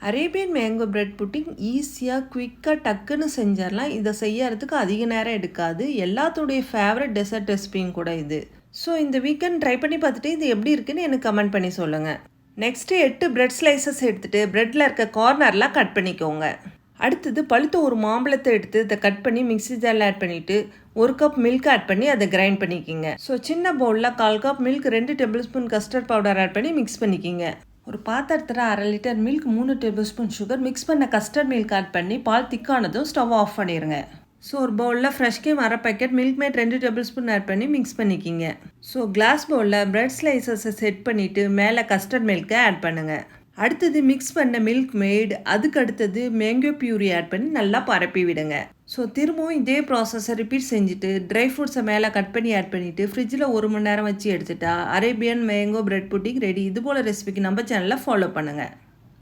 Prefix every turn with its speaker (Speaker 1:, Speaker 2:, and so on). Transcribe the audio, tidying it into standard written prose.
Speaker 1: Arabian mango bread pudding ஈஸியாக குயிக்காக டக்குன்னு செஞ்சிடலாம். இதை செய்யறதுக்கு அதிக நேரம் எடுக்காது. எல்லாத்துடைய ஃபேவரட் டெசர்ட் ரெசிபியும் கூட இது. ஸோ இந்த வீக்கெண்ட் ட்ரை பண்ணி பார்த்துட்டு இது எப்படி இருக்குன்னு எனக்கு கமெண்ட் பண்ணி சொல்லுங்கள். நெக்ஸ்ட்டு 8 பிரெட் ஸ்லைசஸ் எடுத்துகிட்டு ப்ரெட்டில் இருக்க கார்னர்லாம் கட் பண்ணிக்கோங்க. அடுத்தது பழுத்த ஒரு மாம்பழத்தை எடுத்து இதை கட் பண்ணி மிக்ஸி ஜாரில் ஆட் பண்ணிவிட்டு 1 கப் மில்க் ஆட் பண்ணி அதை கிரைண்ட் பண்ணிக்கிங்க. ஸோ சின்ன பவுலில் 1/4 cup milk 2 tablespoon custard powder add பண்ணி மிக்ஸ் பண்ணிக்கிங்க. ஒரு பாத்திரத்தில் 1/2 litre milk 3 tablespoon sugar mix பண்ண கஸ்டர்ட் மில்க் ஆட் பண்ணி பால் திக்கானதும் ஸ்டவ் ஆஃப் பண்ணிடுங்க. ஸோ ஒரு பவுலில் fresh cream 1/2 packet Milkmaid 2 tablespoon add பண்ணி மிக்ஸ் பண்ணிக்கிங்க. ஸோ கிளாஸ் பவுலில் பிரெட் ஸ்லைசஸை செட் பண்ணிவிட்டு மேலே கஸ்டர்ட் மில்க்கை ஆட் பண்ணுங்கள். அடுத்தது மிக்ஸ் பண்ண மில்க் மேட், அதுக்கு அடுத்தது மேங்கோ பியூரி ஆட் பண்ணி நல்லா பரப்பி விடுங்க. ஸோ திரும்பவும் இதே ப்ராசஸை ரிப்பீட் செஞ்சுட்டு ட்ரை ஃப்ரூட்ஸை மேலே கட் பண்ணி ஆட் பண்ணிவிட்டு ஃப்ரிட்ஜில் 1 மணி நேரம் வச்சு எடுத்துட்டா Arabian mango bread pudding ready. இது போல் ரெசிபிக்கு நம்ம சேனலில் ஃபாலோ பண்ணுங்கள்.